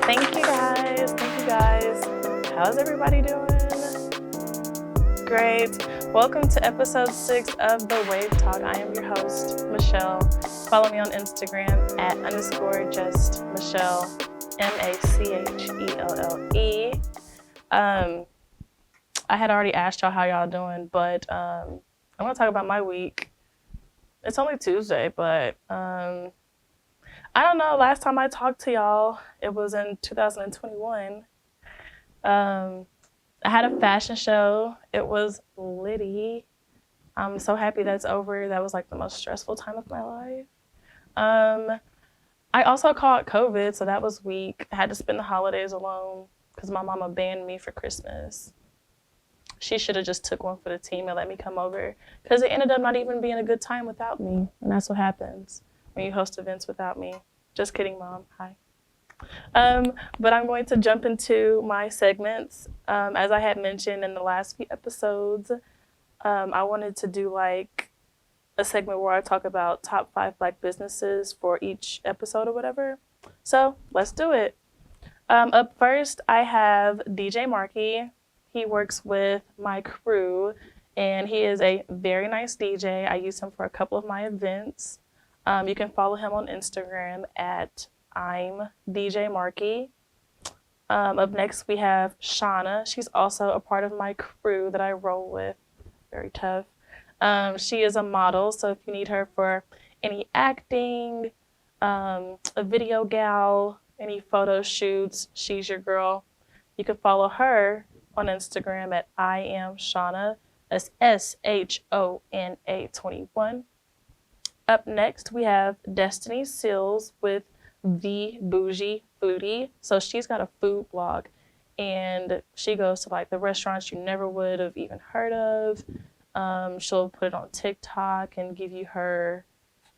Thank you guys. Thank you guys. How's everybody doing? Great. Welcome to episode 6 of The Wave Talk. I am your host, Michelle. Follow me on Instagram at _justmichelle, MACHELLE. I had already asked y'all how y'all doing, but I'm going to talk about my week. It's only Tuesday, but I don't know. Last time I talked to y'all, it was in 2021. I had a fashion show. It was litty. I'm so happy that's over. That was like the most stressful time of my life. I also caught COVID, so that was weak. I had to spend the holidays alone because my mama banned me for Christmas. She should have just took one for the team and let me come over because it ended up not even being a good time without me. And that's what happens when you host events without me. Just kidding, Mom. Hi. But I'm going to jump into my segments. As I had mentioned in the last few episodes, I wanted to do like a segment where I talk about top 5 Black businesses for each episode or whatever. So let's do it. Up first, I have DJ Markey. He works with my crew, and he is a very nice DJ. I use him for a couple of my events. You can follow him on Instagram at I'm DJ Markey. Up next, we have Shauna. She's also a part of my crew that I roll with. Very tough. She is a model, so if you need her for any acting, a video gal, any photo shoots, she's your girl. You can follow her on Instagram at I am Shauna. That's SHONA21. Up next, we have Destiny Seals with The Bougie Foodie. So she's got a food blog, and she goes to like the restaurants you never would have even heard of. She'll put it on TikTok and give you her,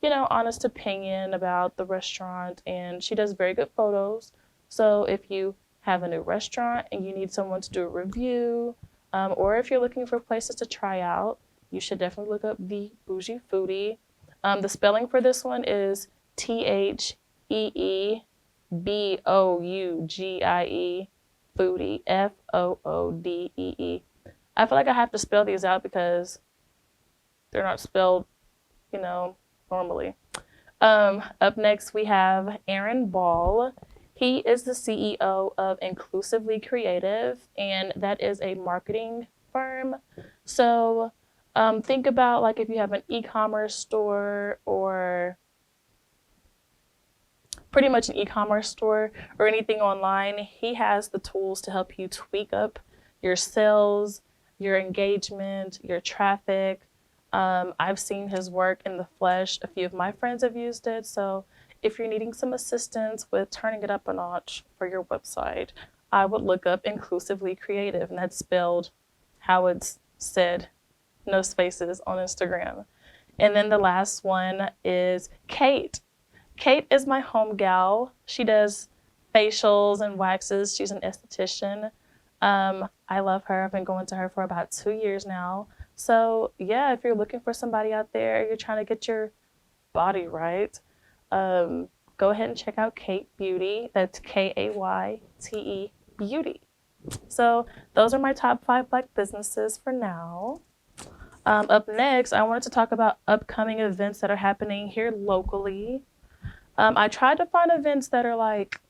honest opinion about the restaurant, and she does very good photos. So if you have a new restaurant and you need someone to do a review, or if you're looking for places to try out, you should definitely look up The Bougie Foodie. The spelling for this one is TheeBougie Foodie, FOODEE. I feel like I have to spell these out because they're not spelled, normally. Up next, we have Aaron Ball. He is the CEO of Inclusively Creative, and that is a marketing firm. So think about like if you have an e-commerce store or pretty much an e-commerce store or anything online, he has the tools to help you tweak up your sales, your engagement, your traffic. I've seen his work in the flesh. A few of my friends have used it. So if you're needing some assistance with turning it up a notch for your website, I would look up Inclusively Creative, and that's spelled how it's said, no spaces, on Instagram. And then the last one is Kate. Kate is my home gal. She does facials and waxes. She's an esthetician. I love her. I've been going to her for about 2 years now. So yeah, if you're looking for somebody out there, you're trying to get your body right, go ahead and check out Kate Beauty. That's KAYTE Beauty. So those are my top 5 Black businesses for now. Up next, I wanted to talk about upcoming events that are happening here locally. I tried to find events that are like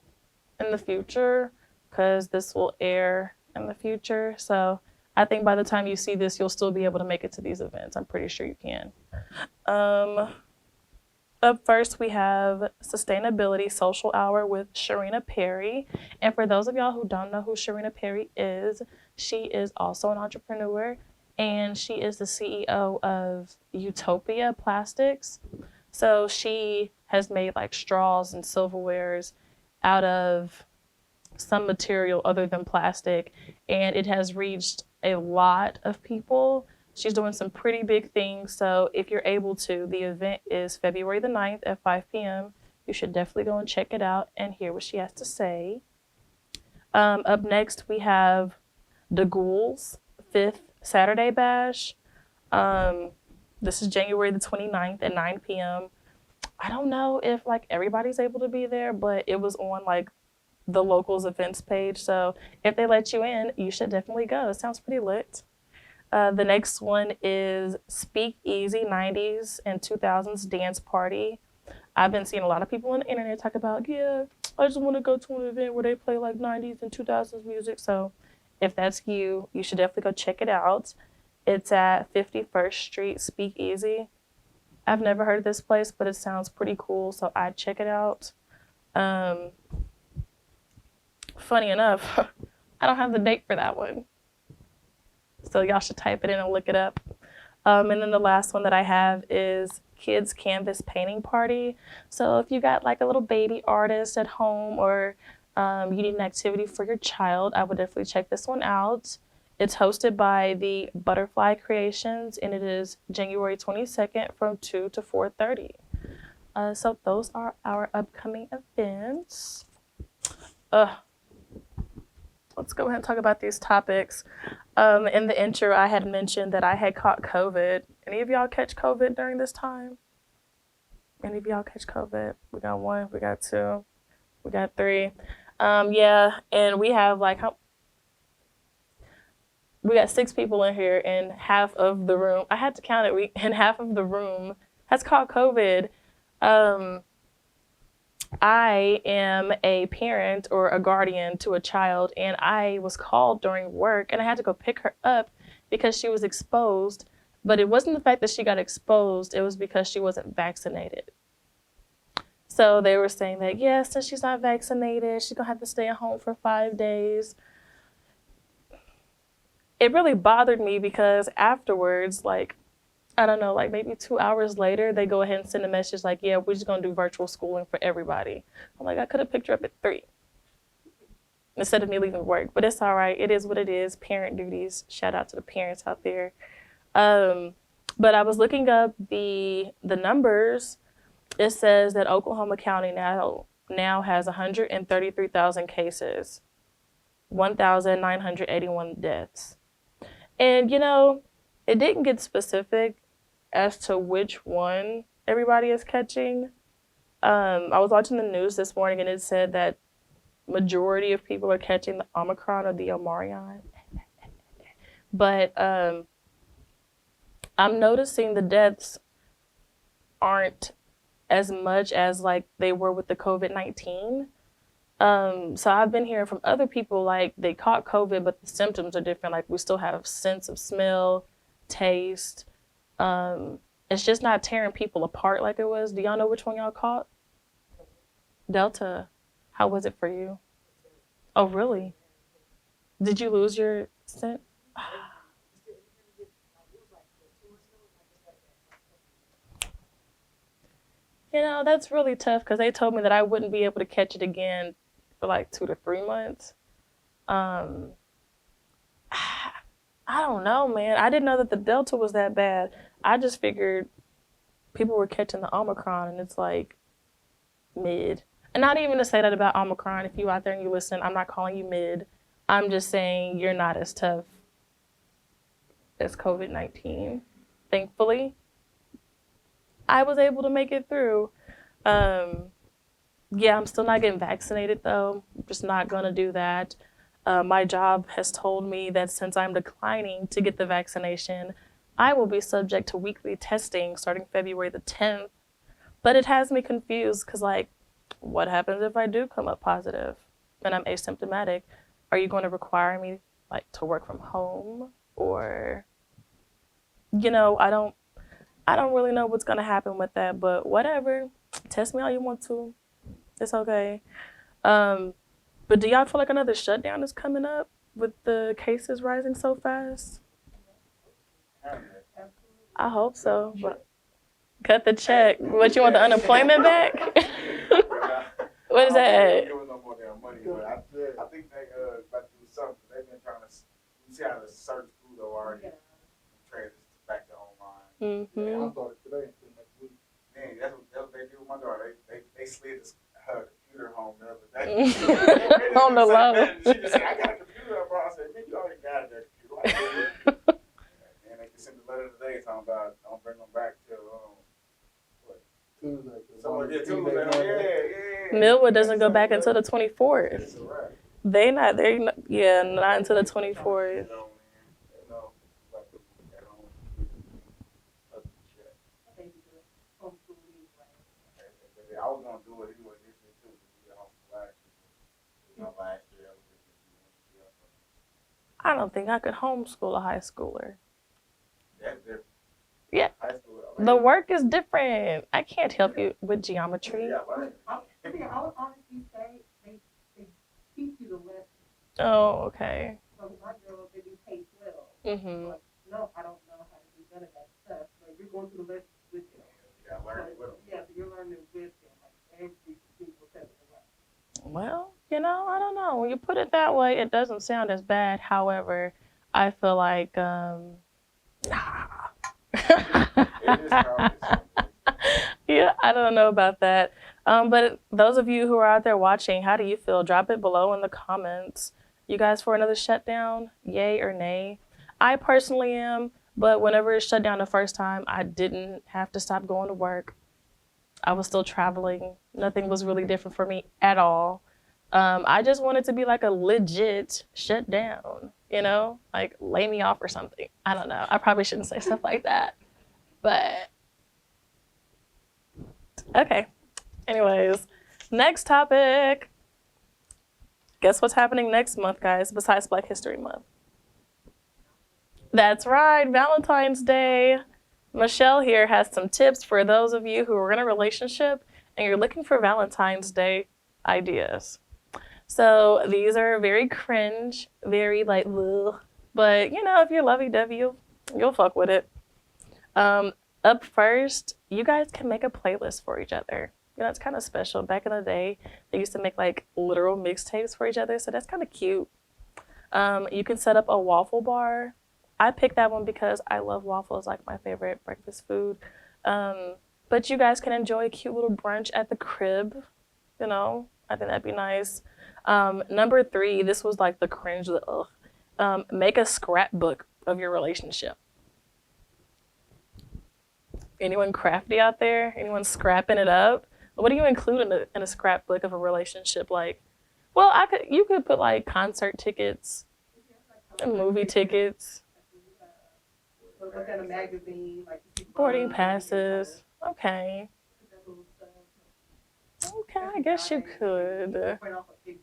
in the future because this will air in the future. So I think by the time you see this, you'll still be able to make it to these events. I'm pretty sure you can. Up first, we have Sustainability Social Hour with Sharina Perry. And for those of y'all who don't know who Sharina Perry is, she is also an entrepreneur, and she is the CEO of Utopia Plastics. So she has made like straws and silverwares out of some material other than plastic, and it has reached a lot of people. She's doing some pretty big things, so if you're able to, the event is February the 9th at 5 p.m. You should definitely go and check it out and hear what she has to say. Up next, we have the Ghouls 5th Saturday Bash. This is January the 29th at 9 p.m. I don't know if like everybody's able to be there, but it was on like the locals events page. So if they let you in, you should definitely go. It sounds pretty lit. The next one is Speakeasy 90s and 2000s Dance Party. I've been seeing a lot of people on the internet talk about, yeah, I just want to go to an event where they play like 90s and 2000s music. So if that's you, you should definitely go check it out. It's at 51st Street Speakeasy. I've never heard of this place, but it sounds pretty cool, so I'd check it out. Funny enough, I don't have the date for that one. So y'all should type it in and look it up. And then the last one that I have is Kids Canvas Painting Party. So if you got like a little baby artist at home, or you need an activity for your child, I would definitely check this one out. It's hosted by the Butterfly Creations, and it is January 22nd from 2 to 4:30. So those are our upcoming events. Let's go ahead and talk about these topics. In the intro, I had mentioned that I had caught COVID. Any of y'all catch COVID during this time? Any of y'all catch COVID? We got 1, we got 2, we got 3. Yeah, and we have like, we got 6 people in here, and half of the room, I had to count it, and half of the room has caught COVID. I am a parent or a guardian to a child, and I was called during work, and I had to go pick her up because she was exposed. But it wasn't the fact that she got exposed, it was because she wasn't vaccinated. So they were saying that, yeah, since she's not vaccinated, she's gonna have to stay at home for 5 days. It really bothered me because afterwards, like, I don't know, like maybe 2 hours later, they go ahead and send a message like, yeah, we're just going to do virtual schooling for everybody. I'm like, I could have picked her up at 3 instead of me leaving work, but it's all right. It is what it is. Parent duties. Shout out to the parents out there. But I was looking up the numbers. It says that Oklahoma County now has 133,000 cases, 1,981 deaths. And, you know, it didn't get specific as to which one everybody is catching. I was watching the news this morning, and it said that majority of people are catching the Omicron or the Omarion. But I'm noticing the deaths aren't as much as like they were with the COVID-19. So I've been hearing from other people like they caught COVID, but the symptoms are different. Like we still have sense of smell, taste. It's just not tearing people apart like it was. Do y'all know which one y'all caught? Delta. How was it for you? Oh, really? Did you lose your scent? You know, that's really tough because they told me that I wouldn't be able to catch it again for like 2 to 3 months. Um, I don't know, man. I didn't know that the Delta was that bad. I just figured people were catching the Omicron, and it's like mid. And not even to say that about Omicron. If you out there and you listen, I'm not calling you mid. I'm just saying you're not as tough as COVID-19. Thankfully, I was able to make it through. Yeah, I'm still not getting vaccinated though. I'm just not gonna do that. My job has told me that since I'm declining to get the vaccination, I will be subject to weekly testing starting February the 10th. But it has me confused because, like, what happens if I do come up positive and I'm asymptomatic? Are you going to require me, like, to work from home? Or, you know, I don't really know what's going to happen with that, but whatever. Test me all you want to. It's okay. But do y'all feel like another shutdown is coming up with the cases rising so fast? I hope so. But cut the check. What, you want the unemployment back? What is that? No more damn money, but I think they about to do something. They've been trying to see how to search food already. Transition back to online. I started today until next week. Man, that's what they do with my daughter. They slid her computer home the other day. On the low. She just said, I got a computer, bro. I said, man, you already got that computer. And they can send a letter today talking about don't bring them back till what? Tuesday. So Tuesday. Yeah. Millwood doesn't go back until the 24th. It's a wrap. Not until the 24th. I was gonna do it anyway this year too, to be a homeschool last year. Last year I was just I don't think I could homeschool a high schooler. That's different. Yeah. High school. The work is different. I can't help you with geometry. Yeah, right. I would honestly say they teach you the lesson. Oh, okay. So my girls, they do K-12. Mm-hmm. But no, I don't know how to do none of that stuff. But you're going through the lessons with them. Yeah, learning with them. Yeah, so you're learning with them like every single step of the way. Well, I don't know. When you put it that way, it doesn't sound as bad. However, I feel like, yeah, I don't know about that. But those of you who are out there watching, how do you feel? Drop it below in the comments. You guys for another shutdown? Yay or nay? I personally am, but whenever it shut down the first time, I didn't have to stop going to work. I was still traveling. Nothing was really different for me at all. I just wanted to be like a legit shutdown, like lay me off or something. I don't know. I probably shouldn't say stuff like that. But, okay. Anyways, next topic. Guess what's happening next month, guys, besides Black History Month? That's right, Valentine's Day. Michelle here has some tips for those of you who are in a relationship and you're looking for Valentine's Day ideas. So these are very cringe, very like, ugh. But if you're lovey-dovey, you'll fuck with it. Up first, you guys can make a playlist for each other. It's kind of special. Back in the day, they used to make like literal mixtapes for each other, so that's kind of cute. You can set up a waffle bar. I picked that one because I love waffles, like my favorite breakfast food. But you guys can enjoy a cute little brunch at the crib. I think that'd be nice. Number 3, this was like the cringe. Make a scrapbook of your relationship. Anyone crafty out there? Anyone scrapping it up? What do you include in a scrapbook of a relationship? Like, well, you could put like concert tickets, and movie tickets, Look at a magazine, like boarding passes. Okay, I guess you could. print off a picture,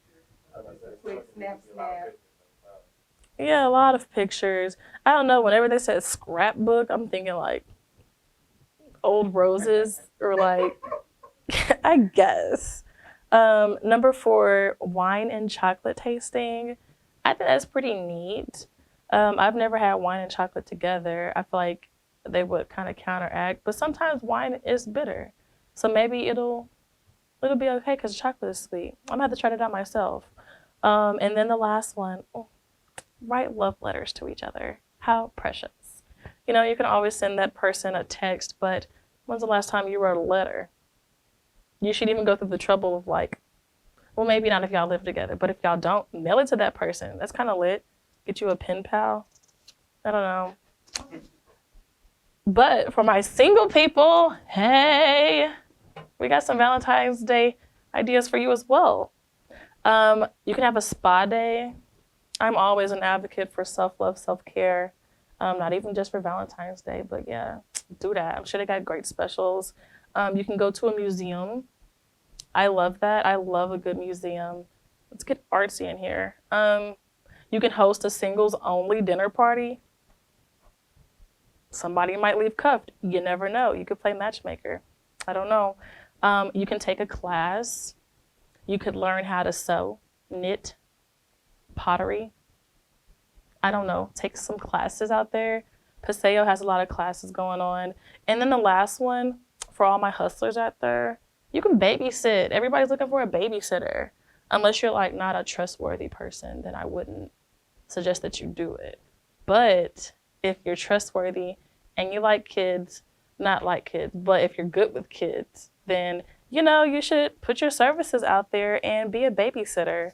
quick snap. Yeah, a lot of pictures. I don't know. Whenever they said scrapbook, I'm thinking like old roses or like, I guess. Number 4, wine and chocolate tasting. I think that's pretty neat. I've never had wine and chocolate together. I feel like they would kind of counteract, but sometimes wine is bitter. So maybe it'll be okay because chocolate is sweet. I'm gonna have to try it out myself. And then the last one, write love letters to each other. How precious. You can always send that person a text, but when's the last time you wrote a letter? You should even go through the trouble of like, well, maybe not if y'all live together, but if y'all don't, mail it to that person. That's kind of lit. Get you a pen pal. I don't know. But for my single people, hey, we got some Valentine's Day ideas for you as well. You can have a spa day. I'm always an advocate for self-love, self-care. Not even just for Valentine's Day, but yeah, do that. I'm sure they got great specials. You can go to a museum. I love that. I love a good museum. Let's get artsy in here. You can host a singles-only dinner party. Somebody might leave cuffed. You never know. You could play matchmaker. I don't know. You can take a class. You could learn how to sew, knit, pottery. I don't know. Take some classes out there. Paseo has a lot of classes going on. And then the last one, for all my hustlers out there, you can babysit. Everybody's looking for a babysitter. Unless you're like not a trustworthy person, then I wouldn't suggest that you do it. But if you're trustworthy and you like kids, not like kids, but if you're good with kids, then you should put your services out there and be a babysitter. It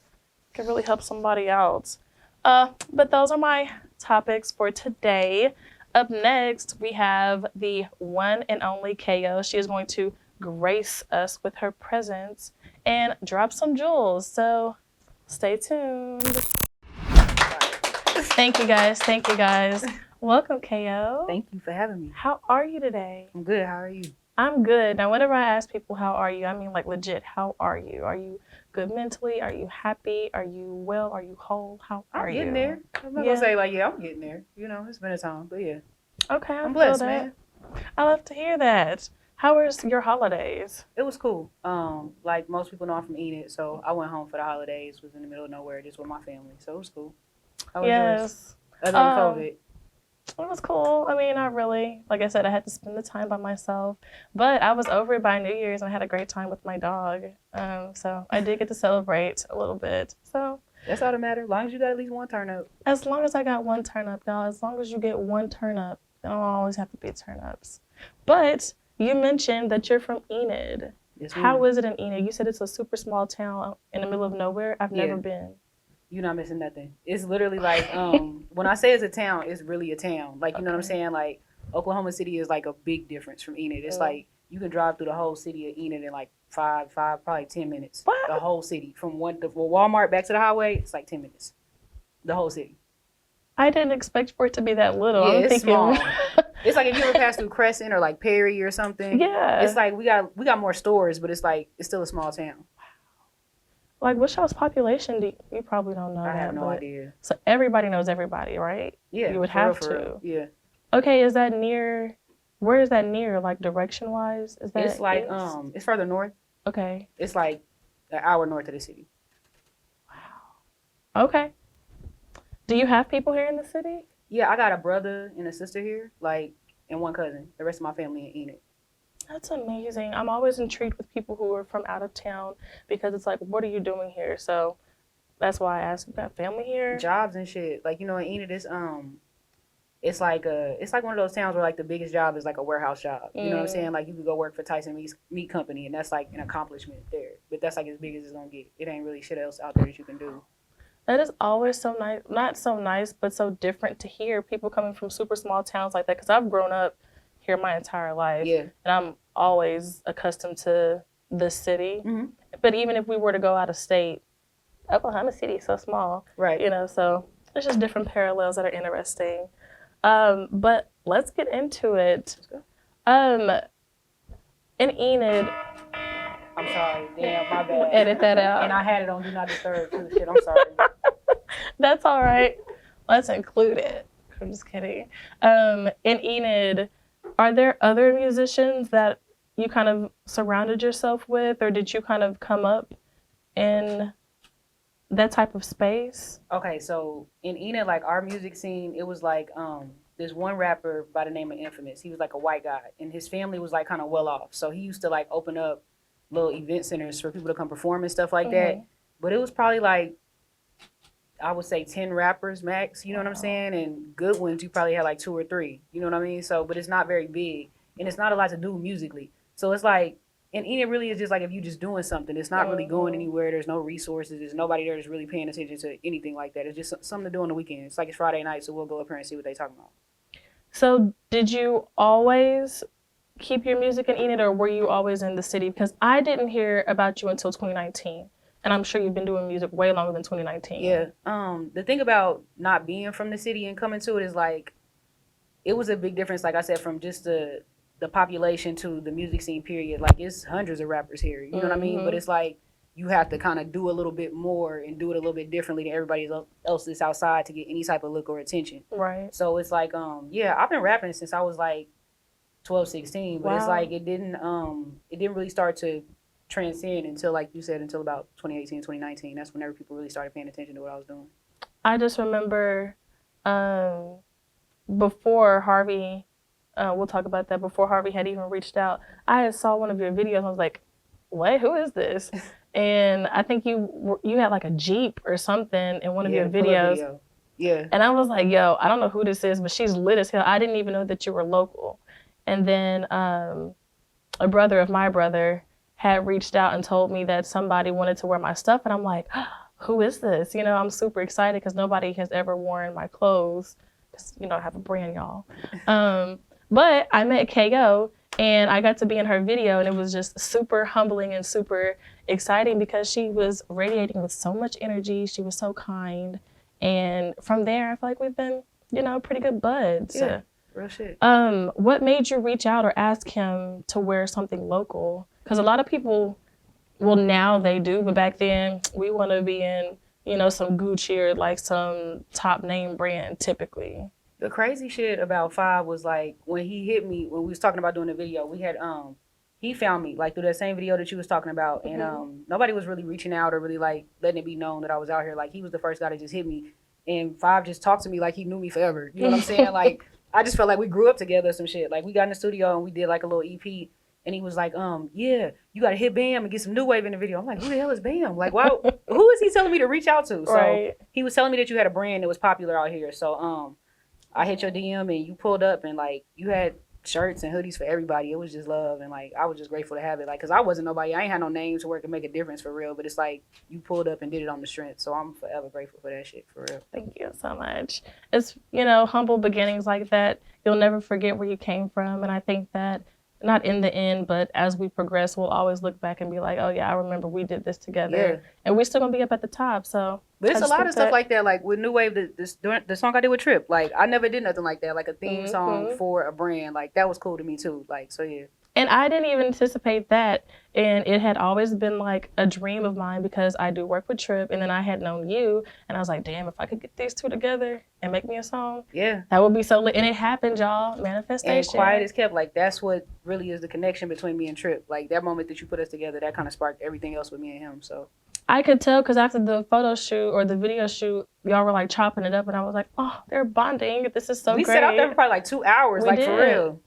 can really help somebody out. But those are my topics for today. Up next, we have the one and only KO. She is going to grace us with her presence and drop some jewels. So stay tuned. Thank you guys. Thank you guys. Welcome, KO. Thank you for having me. How are you today? I'm good. How are you? I'm good. Now, whenever I ask people, how are you? I mean, like, legit, how are you? Are you good mentally? Are you happy? Are you well? Are you whole? How are you? I'm getting there. I'm not gonna say like, yeah, I'm getting there. You know, it's been a time, but yeah. Okay, I'm blessed, man. I love to hear that. How was your holidays? It was cool. Like most people know, I'm from Enid, so I went home for the holidays. Was in the middle of nowhere, just with my family, so it was cool. How was yours? Other than COVID. It was cool. I mean, not really. Like I said, I had to spend the time by myself. But I was over it by New Year's and I had a great time with my dog. So I did get to celebrate a little bit. So that's all that matters. As long as you got at least one turn up. As long as I got one turn up, y'all. As long as you get one turn up, they don't always have to be turn ups. But you mentioned that you're from Enid. Yes, How is it in Enid? You said it's a super small town in the middle of nowhere. I've never been. You're not missing nothing. It's literally like, when I say it's a town, it's really a town. Like, you know what I'm saying? Like, Oklahoma City is like a big difference from Enid. It's like, you can drive through the whole city of Enid in like probably 10 minutes. What? The whole city. From Walmart back to the highway, it's like 10 minutes. The whole city. I didn't expect for it to be that little. Yeah, I'm it's thinking... small. It's like if you ever pass through Crescent or like Perry or something. Yeah. It's like we got more stores, but it's like, it's still a small town. Like, what's y'all's population? You probably don't know I have no idea. So everybody knows everybody, right? Yeah. You would have to. Yeah. Okay, is that near? Where is that near? Like direction wise? Is that? It's like east? it's further north. Okay. It's like an hour north of the city. Wow. Okay. Do you have people here in the city? Yeah, I got a brother and a sister here, like, and one cousin. The rest of my family in Enid. That's amazing. I'm always intrigued with people who are from out of town because it's like, what are you doing here? So that's why I asked, you got family here? Jobs and shit. Like, you know, in Enid, it's like one of those towns where like the biggest job is like a warehouse job. You know what I'm saying? Like you could go work for Tyson Meat Company and that's like an accomplishment there. But that's like as big as it's gonna get. It ain't really shit else out there that you can do. That is always so nice. Not so nice, but so different to hear people coming from super small towns like that. Because I've grown up here my entire life. Yeah. And I'm always accustomed to the city. Mm-hmm. But even if we were to go out of state, Oklahoma City is so small. Right. You know, so there's just different parallels that are interesting. But let's get into it. Let's go. In Enid. I'm sorry. Damn, my bad. Edit that out. And I had it on Do Not Disturb too. Shit, I'm sorry. That's all right. Let's include it. I'm just kidding. In Enid, are there other musicians that you kind of surrounded yourself with, or did you kind of come up in that type of space? Okay, so in Enid, like our music scene, it was like there's one rapper by the name of Infamous. He was like a white guy, and his family was like kind of well off. So he used to like open up little event centers for people to come perform and stuff like that. But it was probably like, I would say 10 rappers max, you know what I'm saying? And good ones, you probably had like 2 or 3, you know what I mean? So, but it's not very big and it's not a lot to do musically. So it's like, and it really is just like if you just doing something, it's not really going anywhere. There's no resources. There's nobody there that's really paying attention to anything like that. It's just something to do on the weekend. It's like it's Friday night, so we'll go up here and see what they talking about. So did you always keep your music in Enid, or were you always in the city? Because I didn't hear about you until 2019. And I'm sure you've been doing music way longer than 2019. Yeah. The thing about not being from the city and coming to it is like, it was a big difference, like I said, from just the population to the music scene period. Like it's hundreds of rappers here, you know what I mean? But it's like, you have to kind of do a little bit more and do it a little bit differently than everybody else that's outside to get any type of look or attention. Right. So it's like, yeah, I've been rapping since I was like 12, 16, but it's like, it didn't really start to transcend until, like you said, until about 2018, 2019. That's whenever people really started paying attention to what I was doing. I just remember before Harvey, we'll talk about that, before Harvey had even reached out, I saw one of your videos. I was like, what? Who is this? And I think you had like a Jeep or something in one of your videos. Yeah. And I was like, yo, I don't know who this is, but she's lit as hell. I didn't even know that you were local. And then a brother of my brother had reached out and told me that somebody wanted to wear my stuff. And I'm like, who is this? You know, I'm super excited because nobody has ever worn my clothes. Because, you know, I have a brand, y'all. But I met KO And I got to be in her video, and it was just super humbling and super exciting because she was radiating with so much energy. She was so kind. And from there, I feel like we've been, pretty good buds. Yeah, real shit. What made you reach out or ask him to wear something local? Because a lot of people, well, now they do, but back then we want to be in, some Gucci or like some top name brand typically. The crazy shit about Five was like when he hit me when we was talking about doing the video. We had he found me like through that same video that you was talking about, and nobody was really reaching out or really like letting it be known that I was out here. Like he was the first guy to just hit me, and Five just talked to me like he knew me forever. You know what I'm saying? Like I just felt like we grew up together. Some shit. Like we got in the studio and we did like a little EP. And he was like, yeah, you got to hit Bam and get some new wave in the video. I'm like, who the hell is Bam? Like, wow, who is he telling me to reach out to? So Right. He was telling me that you had a brand that was popular out here. So I hit your DM and you pulled up and like you had shirts and hoodies for everybody. It was just love. And like, I was just grateful to have it. Like, cause I wasn't nobody. I ain't had no name to work and make a difference for real. But it's like you pulled up and did it on the strength. So I'm forever grateful for that shit for real. Thank you so much. It's, humble beginnings like that. You'll never forget where you came from. And I think that not in the end, but as we progress, we'll always look back and be like, oh yeah, I remember we did this together. Yeah. And we're still gonna be up at the top. So but it's a lot of stuff like that, like with New Wave, the song I did with Tripp. Like I never did nothing like that, like a theme song for a brand. Like that was cool to me too. Like so yeah. And I didn't even anticipate that. And it had always been like a dream of mine because I do work with Tripp, and then I had known you, and I was like, damn, if I could get these two together and make me a song, yeah, that would be so lit. And it happened, y'all. Manifestation. And quiet as kept. Like that's what really is the connection between me and Tripp. Like that moment that you put us together, that kind of sparked everything else with me and him. So I could tell because after the photo shoot or the video shoot, y'all were like chopping it up, and I was like, oh, they're bonding. This is so great. We sat out there for probably like 2 hours, We like did. for real.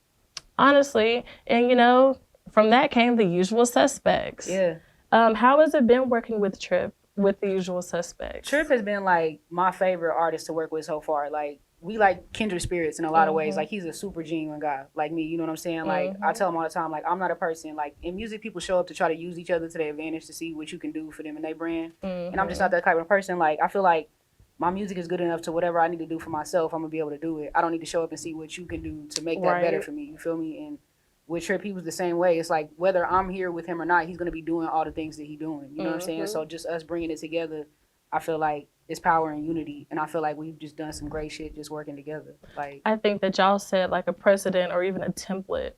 Honestly, and from that came The Usual Suspects. Yeah. How has it been working with Tripp, with The Usual Suspects? Tripp has been like my favorite artist to work with so far. Like we like kindred spirits in a lot of ways. Like he's a super genuine guy, like me. You know what I'm saying? Like I tell him all the time, like I'm not a person. Like in music, people show up to try to use each other to their advantage to see what you can do for them and their brand. And I'm just not that type of person. Like I feel like my music is good enough to whatever I need to do for myself, I'm gonna be able to do it. I don't need to show up and see what you can do to make that better for me. You feel me? And with Tripp, he was the same way. It's like whether I'm here with him or not, he's gonna be doing all the things that he's doing. You know what I'm saying? So just us bringing it together, I feel like it's power and unity, and I feel like we've just done some great shit just working together. Like I think that y'all set like a precedent or even a template,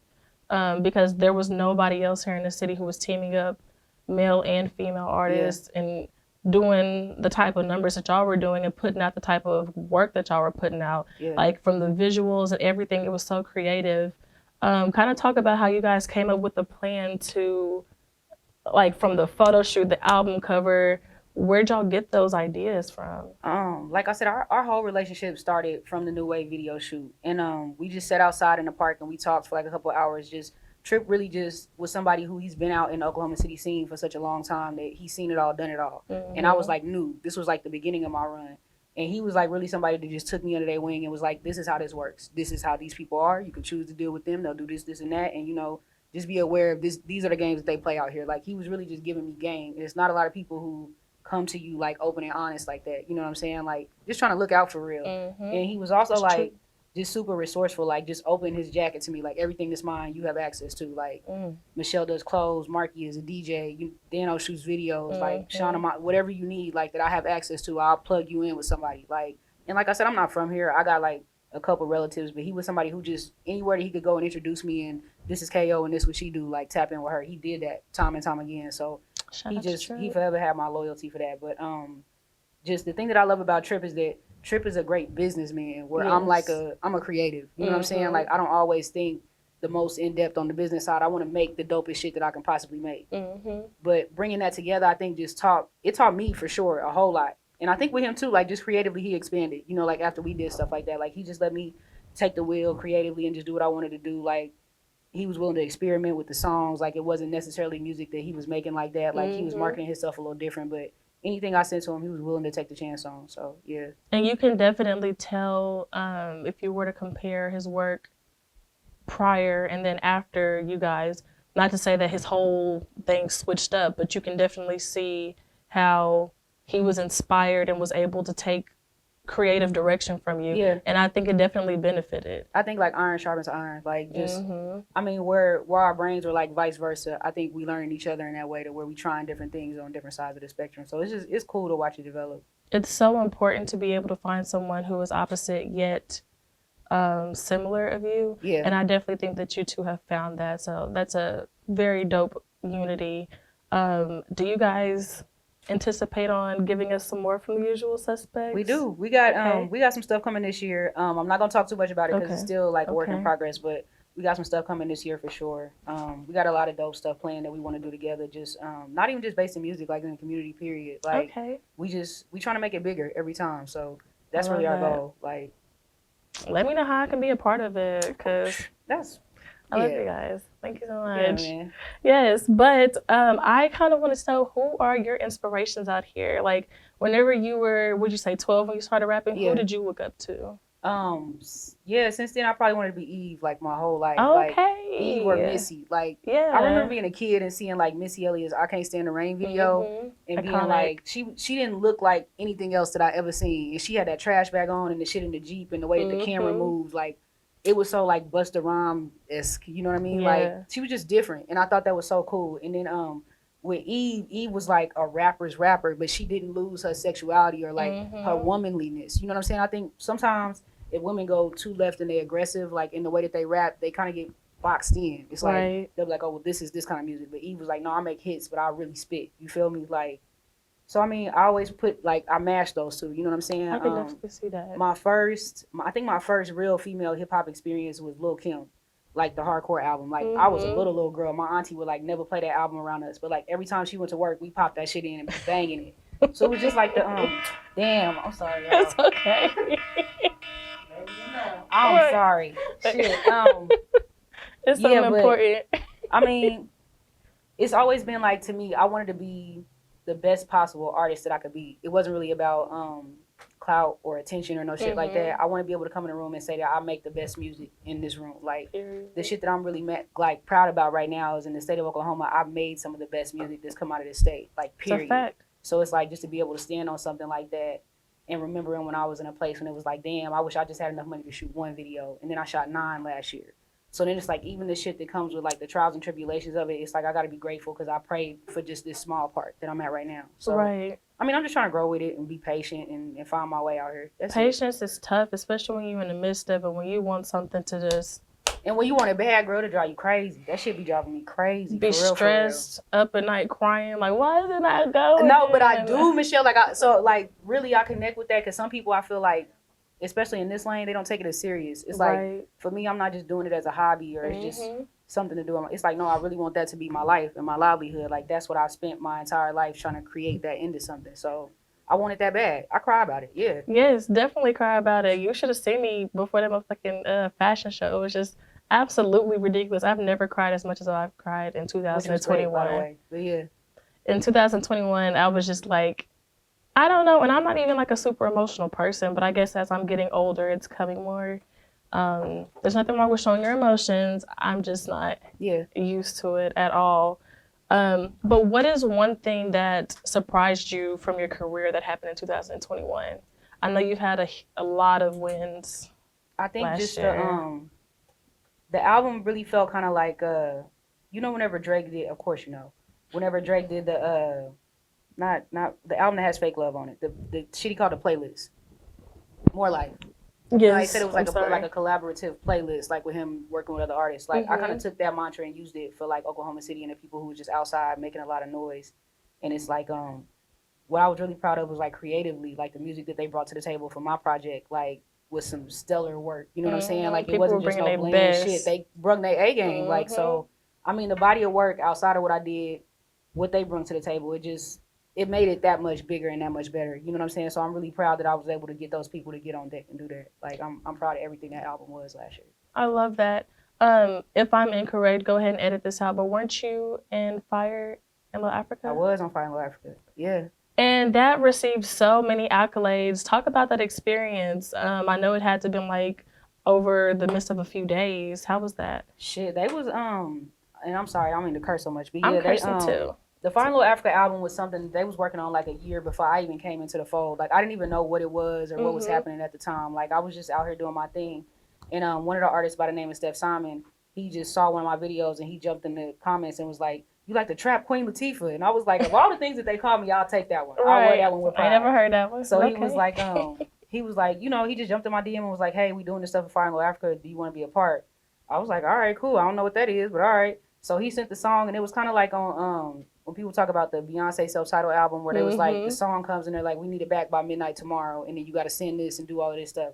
because there was nobody else here in the city who was teaming up male and female artists and doing the type of numbers that y'all were doing and putting out the type of work that y'all were putting out. Like from the visuals and everything, it was so creative. Kind of talk about how you guys came up with the plan to, like from the photo shoot, the album cover, where'd y'all get those ideas from? Like I said, our whole relationship started from the New Wave video shoot. And we just sat outside in the park and we talked for like a couple of hours. Just Tripp really just was somebody who he's been out in the Oklahoma City scene for such a long time that he's seen it all, done it all. And I was like new. This was like the beginning of my run. And he was like really somebody that just took me under their wing and was like, this is how this works. This is how these people are. You can choose to deal with them. They'll do this, this, and that. And, just be aware of this. These are the games that they play out here. Like, he was really just giving me game. And it's not a lot of people who come to you, like, open and honest like that. You know what I'm saying? Like, just trying to look out for real. And he was also, like, just super resourceful, like just open his jacket to me, like everything that's mine you have access to. Like Michelle does clothes, Marky is a DJ, Dano shoots videos, like Shauna, whatever you need, like that I have access to, I'll plug you in with somebody. Like, and like I said, I'm not from here. I got like a couple relatives, but he was somebody who just anywhere that he could go and introduce me and this is KO and this what she do, like tap in with her. He did that time and time again. So he forever had my loyalty for that. But just the thing that I love about Tripp is that Tripp is a great businessman where I'm a creative. You know what I'm saying? Like I don't always think the most in-depth on the business side. I want to make the dopest shit that I can possibly make. But bringing that together, I think just taught me for sure a whole lot. And I think with him too, like just creatively he expanded, like after we did stuff like that, like he just let me take the wheel creatively and just do what I wanted to do. Like he was willing to experiment with the songs. Like it wasn't necessarily music that he was making like that. Like he was marketing himself a little different, but anything I sent to him, he was willing to take the chance on. So, yeah. And you can definitely tell if you were to compare his work prior and then after you guys, not to say that his whole thing switched up, but you can definitely see how he was inspired and was able to take creative direction from you. Yeah. And I think it definitely benefited. I think like iron sharpens iron. Like just, I mean, where our brains are like vice versa. I think we learn each other in that way to where we trying different things on different sides of the spectrum. So it's cool to watch it develop. It's so important to be able to find someone who is opposite yet similar of you. Yeah. And I definitely think that you two have found that. So that's a very dope unity. Do you guys anticipate on giving us some more from the usual suspects? We do. We got some stuff coming this year. I'm not gonna talk too much about it because it's still like a work in progress, but we got some stuff coming this year for sure. We got a lot of dope stuff planned that we want to do together. Just not even just based in music, like in the community period. Like we trying to make it bigger every time. So that's really our goal. Like, let me know how I can be a part of it, because I love you guys. Thank you so much. Yeah, man. Yes, but I kind of want to know, who are your inspirations out here? Like, whenever you were, would you say 12 when you started rapping? Who did you look up to? Since then I probably wanted to be Eve like my whole life. Okay. Like Eve or Missy. Like I remember being a kid and seeing like Missy Elliott's "I Can't Stand the Rain" video and being like, she didn't look like anything else that I ever seen. And she had that trash bag on and the shit in the Jeep and the way that the camera moved, like it was so like Busta Rhymes-esque, you know what I mean? Like she was just different, and I thought that was so cool. And then with Eve was like a rapper's rapper, but she didn't lose her sexuality or like her womanliness. You know what I'm saying? I think sometimes if women go too left and they aggressive, like in the way that they rap, they kind of get boxed in. It's like they'll be like, oh, well, this is this kind of music. But Eve was like, no, I make hits, but I really spit. You feel me? Like, so I mean, I always put like I mash those two. You know what I'm saying? I can definitely see that. I think my first real female hip hop experience was Lil' Kim, like the hardcore album. Like I was a little girl. My auntie would like never play that album around us, but like every time she went to work, we popped that shit in and be banging it. So it was just like the damn. I'm sorry, y'all. It's okay. I'm sorry. Shit. It's something important. I mean, it's always been like, to me, I wanted to be the best possible artist that I could be. It wasn't really about clout or attention or no shit like that. I want to be able to come in a room and say that I make the best music in this room. Like the shit that I'm really like proud about right now is in the state of Oklahoma, I've made some of the best music that's come out of this state. Like period. It's a fact. So it's like just to be able to stand on something like that. And remembering when I was in a place when it was like, damn, I wish I just had enough money to shoot one video. And then I shot 9 last year. So then it's like, even the shit that comes with like the trials and tribulations of it, it's like I got to be grateful because I prayed for just this small part that I'm at right now. So, I mean, I'm just trying to grow with it and be patient and find my way out here. Patience is tough, especially when you're in the midst of it, when you want something to just... And when you want a bad girl to drive you crazy, that shit be driving me crazy. Be stressed up at night crying, like, why isn't I going? No, but I do, Michelle. Like, really, I connect with that because some people I feel like, especially in this lane, they don't take it as serious. It's like, for me, I'm not just doing it as a hobby or it's just something to do. It's like, no, I really want that to be my life and my livelihood. Like, that's what I spent my entire life trying to create that into something. So I want it that bad. I cry about it, yeah. Yes, definitely cry about it. You should have seen me before that motherfucking fashion show. It was just absolutely ridiculous. I've never cried as much as I've cried in 2021. By the way. But yeah. In 2021, I was just like, I don't know, and I'm not even like a super emotional person, but I guess as I'm getting older, it's coming more. There's nothing wrong with showing your emotions. I'm just not used to it at all. But what is one thing that surprised you from your career that happened in 2021? I know you've had a lot of wins. I think just the album really felt kind of like, whenever Drake did, of course you know, whenever Drake did the, not the album that has Fake Love on it, the shit he called a playlist, More Life. Yes, he said it was like a collaborative playlist, like with him working with other artists. Like I kind of took that mantra and used it for like Oklahoma City and the people who were just outside making a lot of noise. And it's like, what I was really proud of was like creatively, like the music that they brought to the table for my project, like with some stellar work. You know what I'm saying? Like it wasn't just no bland shit. They brought their A game. Like, so, I mean, the body of work outside of what I did, what they brought to the table, it made it that much bigger and that much better. You know what I'm saying? So I'm really proud that I was able to get those people to get on deck and do that. Like I'm proud of everything that album was last year. I love that. If I'm incorrect, go ahead and edit this out. But weren't you in Fire in Little Africa? I was on Fire in Little Africa. Yeah. And that received so many accolades. Talk about that experience. I know it had to have been like over the midst of a few days. How was that? Shit, they was and I'm sorry, I don't mean to curse so much, but yeah, I'm cursing too. The Fine Little Africa album was something they was working on like a year before I even came into the fold. Like I didn't even know what it was or what was happening at the time. Like I was just out here doing my thing. And one of the artists by the name of Steph Simon, he just saw one of my videos and he jumped in the comments and was like, "You like the trap Queen Latifah?" And I was like, of all the things that they call me, I'll take that one. I'll wear that one with pride. I never heard that one. So okay. he was like, you know, he just jumped in my DM and was like, "Hey, we doing this stuff in Fine Little Africa. Do you want to be a part?" I was like, all right, cool. I don't know what that is, but all right. So he sent the song, and it was kind of like on when people talk about the Beyonce self-titled album, where they was like, the song comes and they're like, "We need it back by midnight tomorrow," and then you got to send this and do all of this stuff.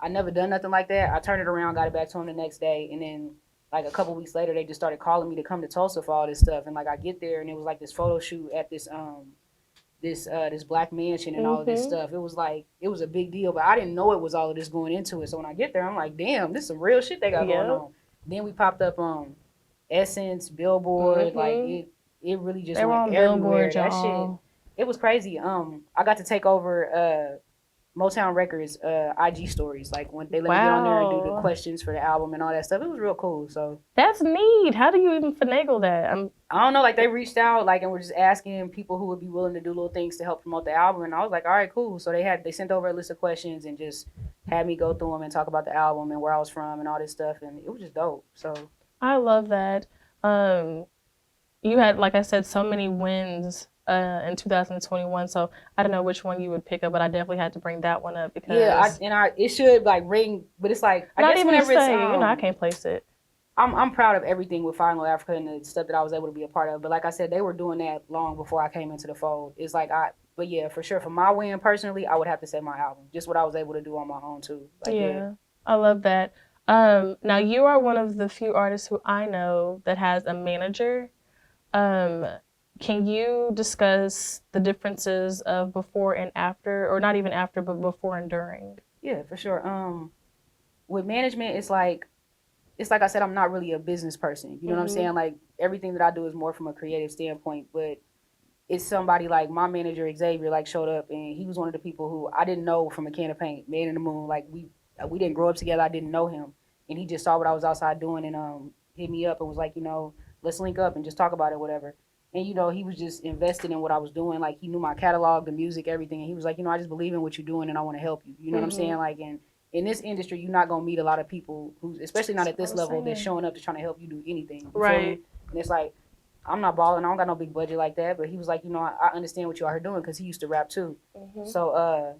I never done nothing like that. I turned it around, got it back to him the next day, and then like a couple weeks later, they just started calling me to come to Tulsa for all this stuff. And like I get there, and it was like this photo shoot at this this black mansion and all of this stuff. It was like, it was a big deal, but I didn't know it was all of this going into it. So when I get there, I'm like, damn, this is some real shit they got going on. Then we popped up on Essence, Billboard, like it really just they went were on everywhere. Billboard, That y'all. shit, it was crazy. I got to take over Motown Records IG stories, like when they let me get on there and do the questions for the album and all that stuff. It was real cool. So that's neat. How do you even finagle that? I don't know, like they reached out like and were just asking people who would be willing to do little things to help promote the album, and I was like, all right, cool. So they sent over a list of questions and just had me go through them and talk about the album and where I was from and all this stuff, and it was just dope. So I love that. You had, like I said, so many wins in 2021, so I don't know which one you would pick up, but I definitely had to bring that one up because it should like ring, but it's like I not guess even whenever to it's say, I can't place it. I'm proud of everything with Fine Little Africa and the stuff that I was able to be a part of, but like I said, they were doing that long before I came into the fold. It's like but yeah, for sure, for my win personally, I would have to say my album, just what I was able to do on my own too. Like, yeah, I love that. Now you are one of the few artists who I know that has a manager. Can you discuss the differences of before and after, or not even after, but before and during? Yeah, for sure. With management, it's like I said, I'm not really a business person. You know what I'm saying? Like everything that I do is more from a creative standpoint, but it's somebody like my manager, Xavier, like showed up and he was one of the people who I didn't know from a can of paint, Man in the Moon. Like we didn't grow up together. I didn't know him. And he just saw what I was outside doing and hit me up and was like, let's link up and just talk about it, whatever. And, he was just invested in what I was doing. Like, he knew my catalog, the music, everything. And he was like, I just believe in what you're doing and I want to help you. You know what I'm saying? Like, and in this industry, you're not going to meet a lot of people who, especially not at this level, that's showing up to trying to help you do anything. Right. And it's like, I'm not balling. I don't got no big budget like that. But he was like, I understand what you are here doing because he used to rap too. So,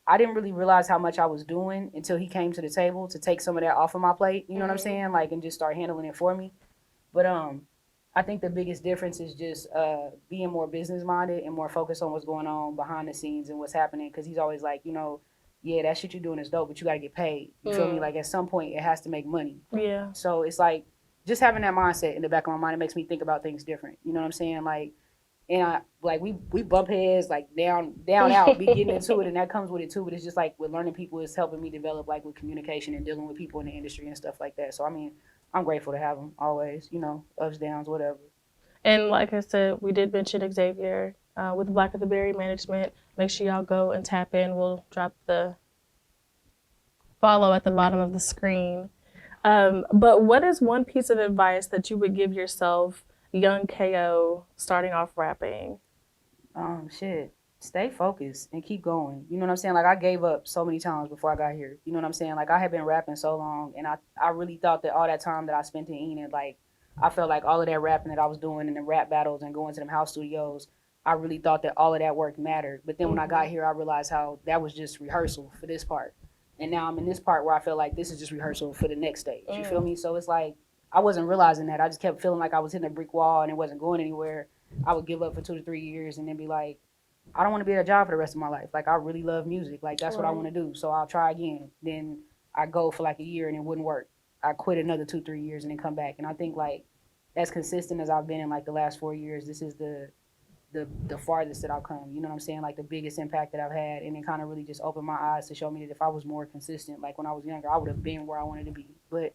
I didn't really realize how much I was doing until he came to the table to take some of that off of my plate. You know what I'm saying? Like, and just start handling it for me. But, I think the biggest difference is just being more business minded and more focused on what's going on behind the scenes and what's happening. Because he's always like, yeah, that shit you're doing is dope, but you got to get paid. You feel me? Like at some point it has to make money. Yeah. So it's like just having that mindset in the back of my mind, it makes me think about things different. You know what I'm saying? Like, and we bump heads like down out, be getting into it, and that comes with it too. But it's just like with learning people, it's helping me develop like with communication and dealing with people in the industry and stuff like that. So I mean, I'm grateful to have them always, ups, downs, whatever. And like I said, we did mention Xavier with Black of the Berry Management. Make sure y'all go and tap in. We'll drop the follow at the bottom of the screen. But what is one piece of advice that you would give yourself, young KO, starting off rapping? Shit. Stay focused and keep going. You know what I'm saying? Like I gave up so many times before I got here. You know what I'm saying? Like I had been rapping so long and I really thought that all that time that I spent in Enid, like I felt like all of that rapping that I was doing and the rap battles and going to them house studios, I really thought that all of that work mattered. But then when I got here, I realized how that was just rehearsal for this part. And now I'm in this part where I feel like this is just rehearsal for the next stage. You feel me? So it's like I wasn't realizing that. I just kept feeling like I was hitting a brick wall and it wasn't going anywhere. I would give up for 2 to 3 years and then be like, I don't want to be at a job for the rest of my life. Like, I really love music. Like, that's what I want to do. So I'll try again. Then I go for like a year and it wouldn't work. I quit another 2, 3 years and then come back. And I think like as consistent as I've been in like the last 4 years, this is the farthest that I've come. You know what I'm saying? Like the biggest impact that I've had. And it kind of really just opened my eyes to show me that if I was more consistent, like when I was younger, I would have been where I wanted to be. But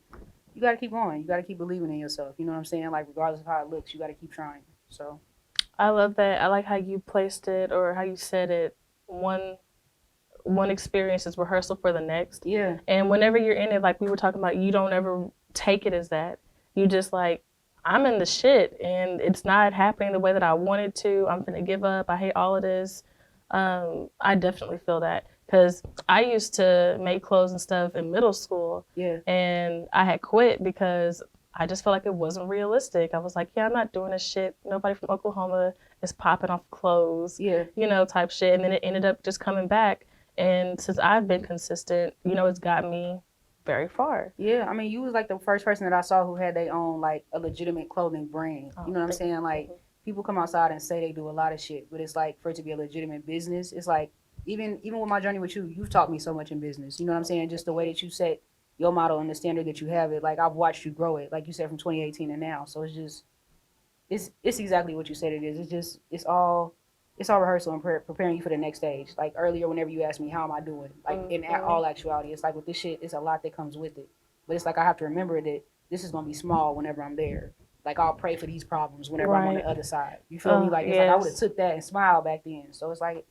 you got to keep going. You got to keep believing in yourself. You know what I'm saying? Like regardless of how it looks, you got to keep trying. So I love that. I like how you placed it or how you said it. One experience is rehearsal for the next. Yeah. And whenever you're in it, like we were talking about, you don't ever take it as that. You just like, I'm in the shit and it's not happening the way that I wanted to. I'm gonna give up. I hate all of this. I definitely feel that because I used to make clothes and stuff in middle school. Yeah. And I had quit because I just felt like it wasn't realistic. I was like, yeah, I'm not doing this shit. Nobody from Oklahoma is popping off clothes, Yeah. Type shit. And then it ended up just coming back. And since I've been consistent, it's got me very far. Yeah, I mean, you was like the first person that I saw who had their own like a legitimate clothing brand. You know what I'm saying? Like people come outside and say they do a lot of shit, but it's like for it to be a legitimate business, it's like even with my journey with you, you've taught me so much in business. You know what I'm saying? Just the way that you set your model and the standard that you have it. Like I've watched you grow it, like you said, from 2018 and now. So it's just it's exactly what you said it is. It's all rehearsal and preparing you for the next stage. Like earlier, whenever you asked me how am I doing, like in all actuality, it's like with this shit, it's a lot that comes with it. But it's like I have to remember that this is gonna be small whenever I'm there. Like I'll pray for these problems whenever I'm on the other side. You feel me? Like it's like I would have took that and smiled back then. So it's like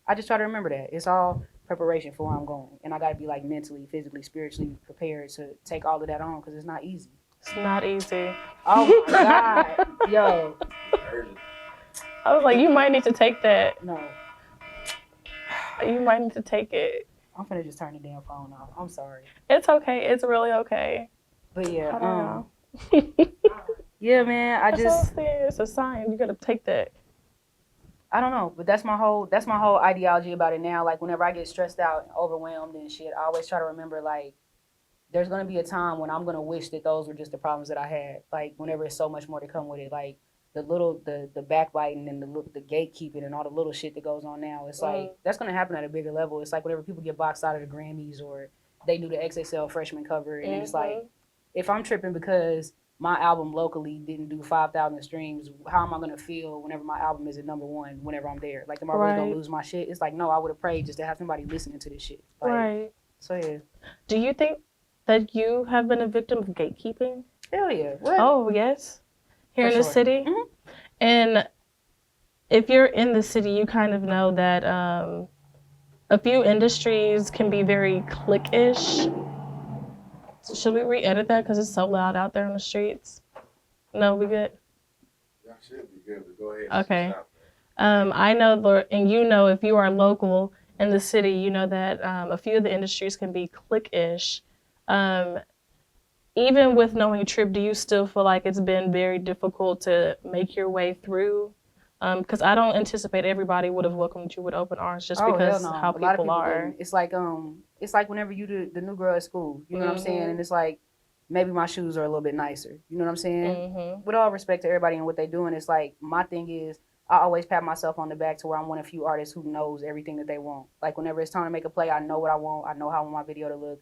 I just try to remember that it's all preparation for where I'm going, and I gotta be like mentally, physically, spiritually prepared to take all of that on because it's not easy. It's not easy. Oh my God, yo. I was like, you might need to take that. No. You might need to take it. I'm finna just turn the damn phone off. I'm sorry. It's okay. It's really okay. But yeah, I don't know. Yeah, man. It's a sign. You gotta take that. I don't know, but that's my whole ideology about it now. Like whenever I get stressed out and overwhelmed and shit, I always try to remember like there's gonna be a time when I'm gonna wish that those were just the problems that I had. Like whenever it's so much more to come with it, like the backbiting and the gatekeeping and all the little shit that goes on now. It's like that's gonna happen at a bigger level. It's like whenever people get boxed out of the Grammys or they do the XXL freshman cover, and it's like if I'm tripping because my album locally didn't do 5,000 streams, how am I gonna feel whenever my album is at number one? Whenever I'm there, like, am I really gonna lose my shit? It's like no, I would have prayed just to have somebody listening to this shit. Like, right. So yeah. Do you think that you have been a victim of gatekeeping? Hell yeah. What? Oh yes. Here in the city. Mm-hmm. And if you're in the city, you kind of know that a few industries can be very clique-ish. Should we re-edit that because it's so loud out there on the streets? No, we good? Y'all should be good, but go ahead. Okay. I know, and if you are local in the city, you know that a few of the industries can be clique-ish. Even with knowing Tripp, do you still feel like it's been very difficult to make your way through? Because I don't anticipate everybody would have welcomed you with open arms just because how people are. Didn't. It's like whenever you the new girl at school, you know what I'm saying? And it's like maybe my shoes are a little bit nicer. You know what I'm saying? With all respect to everybody and what they're doing, it's like my thing is I always pat myself on the back to where I'm one of the few artists who knows everything that they want. Like whenever it's time to make a play, I know what I want. I know how I want my video to look.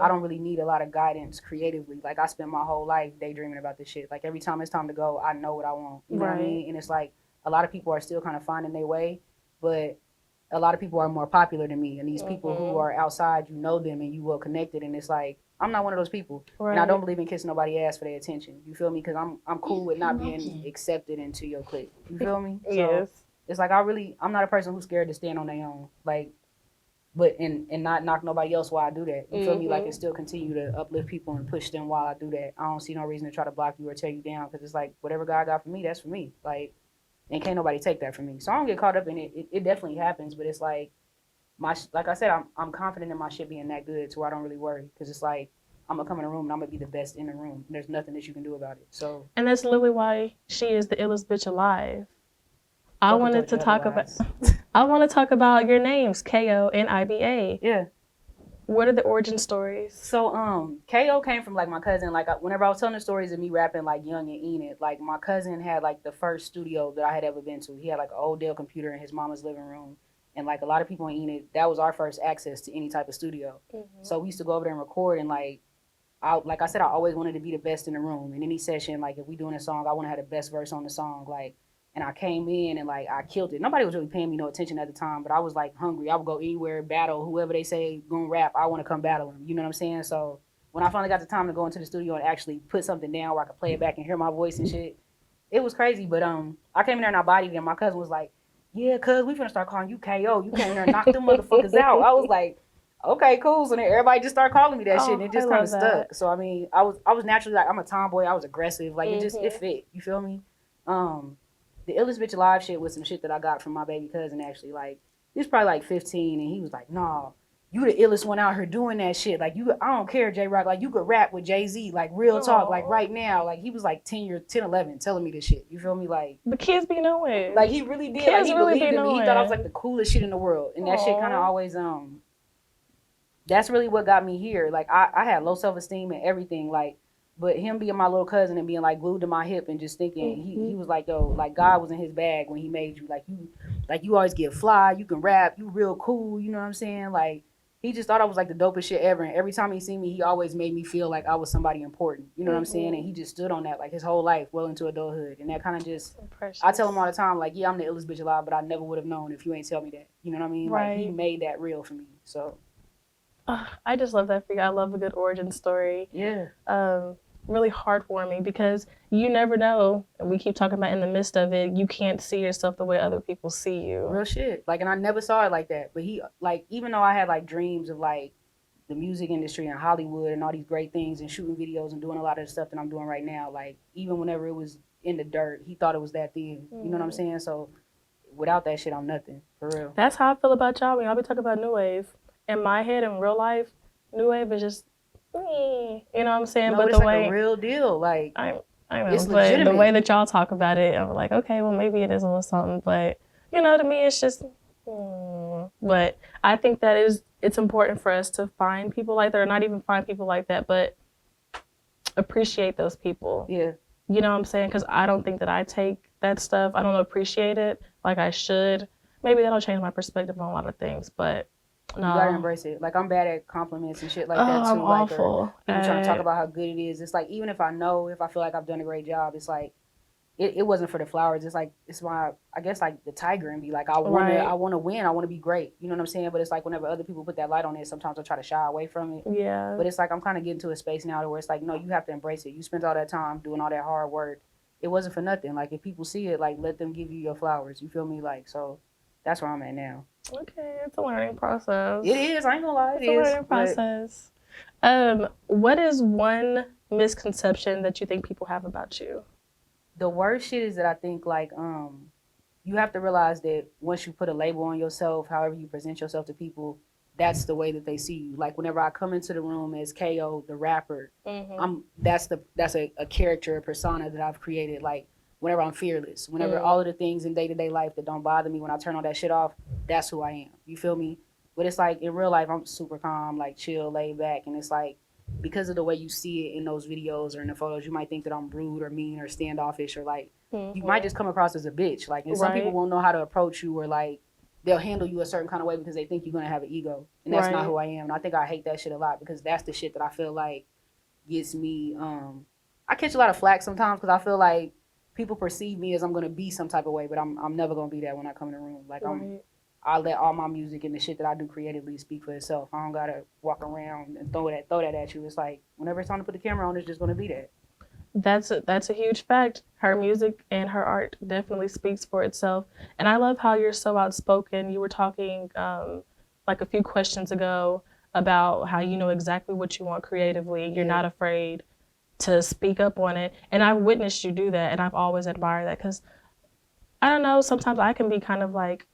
I don't really need a lot of guidance creatively. Like I spend my whole life daydreaming about this shit. Like every time it's time to go, I know what I want. You know what I mean? And it's like a lot of people are still kind of finding their way, but a lot of people are more popular than me. And these people who are outside, you know them and you well connected. And it's like, I'm not one of those people. And I don't believe in kissing nobody's ass for their attention. You feel me? Because I'm cool with not being accepted into your clique. You feel me? So Yes. It's like I'm not a person who's scared to stand on their own. Like, but and not knock nobody else while I do that. You feel me? Like, and still continue to uplift people and push them while I do that. I don't see no reason to try to block you or tear you down because it's like whatever God got for me, that's for me. Like, and can't nobody take that from me. So I don't get caught up in it. It definitely happens, but it's like like I said, I'm confident in my shit being that good to where I don't really worry because it's like I'm gonna come in the room and I'm gonna be the best in the room. There's nothing that you can do about it. So. And that's literally why she is the illest bitch alive. I want to talk about your names, KO and IBA. Yeah. What are the origin stories? So KO came from like my cousin. Like whenever I was telling the stories of me rapping like Young and Enid, like my cousin had like the first studio that I had ever been to. He had like an old Dell computer in his mama's living room. And like a lot of people in Enid, that was our first access to any type of studio. So we used to go over there and record and like I said, I always wanted to be the best in the room. In any session, like if we doing a song, I want to have the best verse on the song. Like, and I came in and like I killed it. Nobody was really paying me no attention at the time, but I was like hungry. I would go anywhere, battle whoever they say gonna rap. I want to come battle them. You know what I'm saying? So when I finally got the time to go into the studio and actually put something down where I could play it back and hear my voice and shit, it was crazy. But I came in there and I bodied it. And my cousin was like, "Yeah, cuz we finna start calling you KO. You came in there and knocked them motherfuckers out." I was like, okay, cool. So then everybody just started calling me that shit, and Oh, it just I kind love of that. stuck. So I mean, I was naturally like, I'm a tomboy. I was aggressive. Like it Mm-hmm. fit. You feel me? The illest bitch alive shit was some shit that I got from my baby cousin. Actually, like he was probably like 15, and he was like, "Nah, you the illest one out here doing that shit. Like you, I don't care, J Rock. Like you could rap with Jay-Z. Like real talk. Like Aw. right now. Like he was like 10, 11, telling me this shit. You feel me? The kids be knowing. Like he really did. Kids Like he really believed be in me. He thought I was knowing. like the coolest shit in the world, and that shit kind of Aw. always that's really what got me here. Like I had low self-esteem and everything. Like, but him being my little cousin and being like glued to my hip and just thinking he was like, yo, like God was in his bag when he made you. Like you always get fly, you can rap, you real cool, you know what I'm saying? Like he just thought I was like the dopest shit ever. And every time he seen me, he always made me feel like I was somebody important. You know what I'm saying? And he just stood on that like his whole life, well into adulthood. And that kind of just So precious. I tell him all the time, like, yeah, I'm the illest bitch alive, but I never would have known if you ain't tell me that. You know what I mean? Like he Right. made that real for me. So I just love that for you. I love a good origin story. yeah. Really heartwarming because you never know, and we keep talking about in the midst of it, you can't see yourself the way other people see you. Real shit. Like, and I never saw it like that. But he, like, even though I had like dreams of like the music industry and Hollywood and all these great things and shooting videos and doing a lot of the stuff that I'm doing right now, like, even whenever it was in the dirt, he thought it was that thing. You know what I'm saying? So without that shit, I'm nothing. For real. That's how I feel about y'all when y'all be talking about new wave. In my head, in real life, new wave is just, you know what I'm saying? No, but it's the like way a real deal. Like, I know, it's but the legitimate. way that y'all talk about it, I'm like, okay, well, maybe it is a little something. But, you know, to me, it's just, But I think that it's important for us to find people like that, or not even find people like that, but appreciate those people. Yeah. You know what I'm saying? Because I don't think that I take that stuff. I don't appreciate it like I should. Maybe that'll change my perspective on a lot of things, but no. You gotta embrace it. Like I'm bad at compliments and shit like that too. I'm like, awful. People trying to talk about how good it is. It's like even if I feel like I've done a great job, it's like it wasn't for the flowers. It's like it's my I guess like the tiger and be like I wanna win. I wanna be great. You know what I'm saying? But it's like whenever other people put that light on it, sometimes I try to shy away from it. Yeah. But it's like I'm kind of getting to a space now where it's like no, you have to embrace it. You spent all that time doing all that hard work. It wasn't for nothing. Like if people see it, like let them give you your flowers. You feel me? Like so. That's where I'm at now. Okay, it's a learning process. It is. I ain't gonna lie. It's a learning process. What is one misconception that you think people have about you? The worst shit is that I think like you have to realize that once you put a label on yourself, however you present yourself to people, that's the way that they see you. Like whenever I come into the room as KO, the rapper, that's a character, a persona that I've created. Like whenever I'm fearless, whenever all of the things in day-to-day life that don't bother me, when I turn all that shit off, that's who I am. You feel me? But it's like in real life, I'm super calm, like chill, laid back. And it's like, because of the way you see it in those videos or in the photos, you might think that I'm rude or mean or standoffish or like, you might just come across as a bitch. Like, and some people won't know how to approach you or like, they'll handle you a certain kind of way because they think you're going to have an ego. And that's not who I am. And I think I hate that shit a lot because that's the shit that I feel like gets me, I catch a lot of flack sometimes because I feel like, people perceive me as I'm gonna be some type of way, but I'm never gonna be that when I come in the room. Like I let all my music and the shit that I do creatively speak for itself. I don't gotta walk around and throw that at you. It's like whenever it's time to put the camera on, it's just gonna be that. That's a huge fact. Her music and her art definitely speaks for itself. And I love how you're so outspoken. You were talking like a few questions ago about how you know exactly what you want creatively. You're not afraid to speak up on it. And I've witnessed you do that, and I've always admired that because, I don't know, sometimes I can be kind of like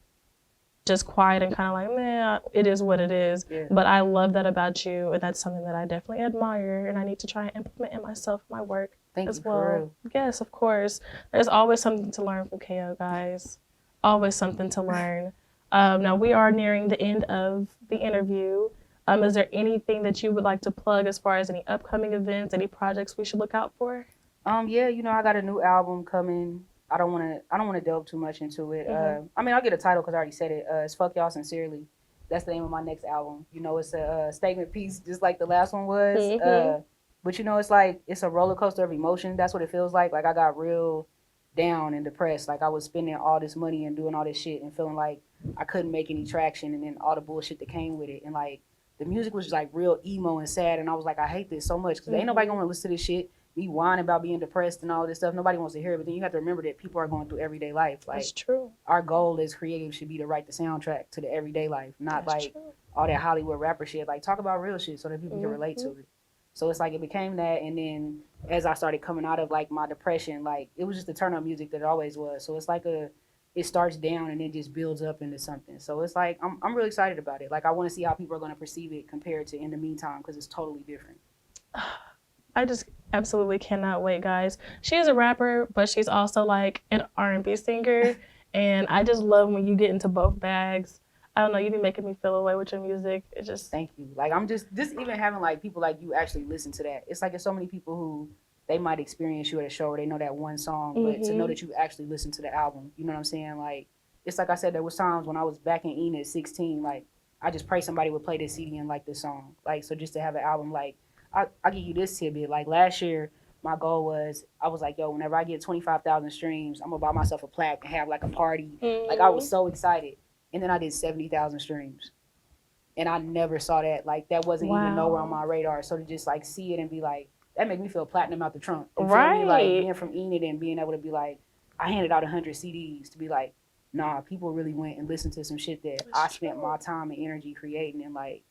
just quiet and kind of like, man, it is what it is. Yeah. But I love that about you, and that's something that I definitely admire, and I need to try and implement in myself, my work as well. For real. Yes, of course. There's always something to learn from KO, guys. Always something to learn. Now, we are nearing the end of the interview. Is there anything that you would like to plug as far as any upcoming events, any projects we should look out for? Yeah, you know, I got a new album coming. I don't want to delve too much into it. I mean, I'll get a title because I already said it. It's Fuck Y'all Sincerely. That's the name of my next album. You know, it's a statement piece, just like the last one was. But you know, it's like it's a roller coaster of emotion. That's what it feels like. Like I got real down and depressed. Like I was spending all this money and doing all this shit and feeling like I couldn't make any traction, and then all the bullshit that came with it, and like. The music was just like real emo and sad, and I was like, I hate this so much because ain't nobody gonna listen to this shit. me whining about being depressed and all this stuff. Nobody wants to hear it, but then you have to remember that people are going through everyday life. Like, That's true. our goal as creatives should be to write the soundtrack to the everyday life, not That's like true. all that Hollywood rapper shit. Like, talk about real shit so that people can relate Mm-hmm. to it. So it's like it became that, and then as I started coming out of like my depression, like it was just the turn up music that it always was. So it's like it starts down and then just builds up into something. So it's like I'm really excited about it. Like, I want to see how people are going to perceive it compared to In the Meantime, because it's totally different. I just absolutely cannot wait, guys. She is a rapper, but she's also like an R&B singer, and I just love when you get into both bags. I don't know, you be making me feel away with your music. It just Thank you. Like, I'm just even having like people like you actually listen to that. It's like there's so many people who they might experience you at a show or they know that one song, but to know that you actually listen to the album, you know what I'm saying? Like, it's like I said, there was times when I was back in Enid at 16, like I just pray somebody would play this CD and like this song. Like, so just to have an album, like I'll give you this tidbit. Like, last year, my goal was, I was like, yo, whenever I get 25,000 streams, I'm gonna buy myself a plaque and have like a party. Like, I was so excited. And then I did 70,000 streams. And I never saw that. Like, that wasn't even nowhere on my radar. So to just like see it and be like, that made me feel platinum out the trunk. You feel me? Like, being from Enid and being able to be like, I handed out 100 CDs to be like, nah, people really went and listened to some shit that I spent my time and energy creating. And like,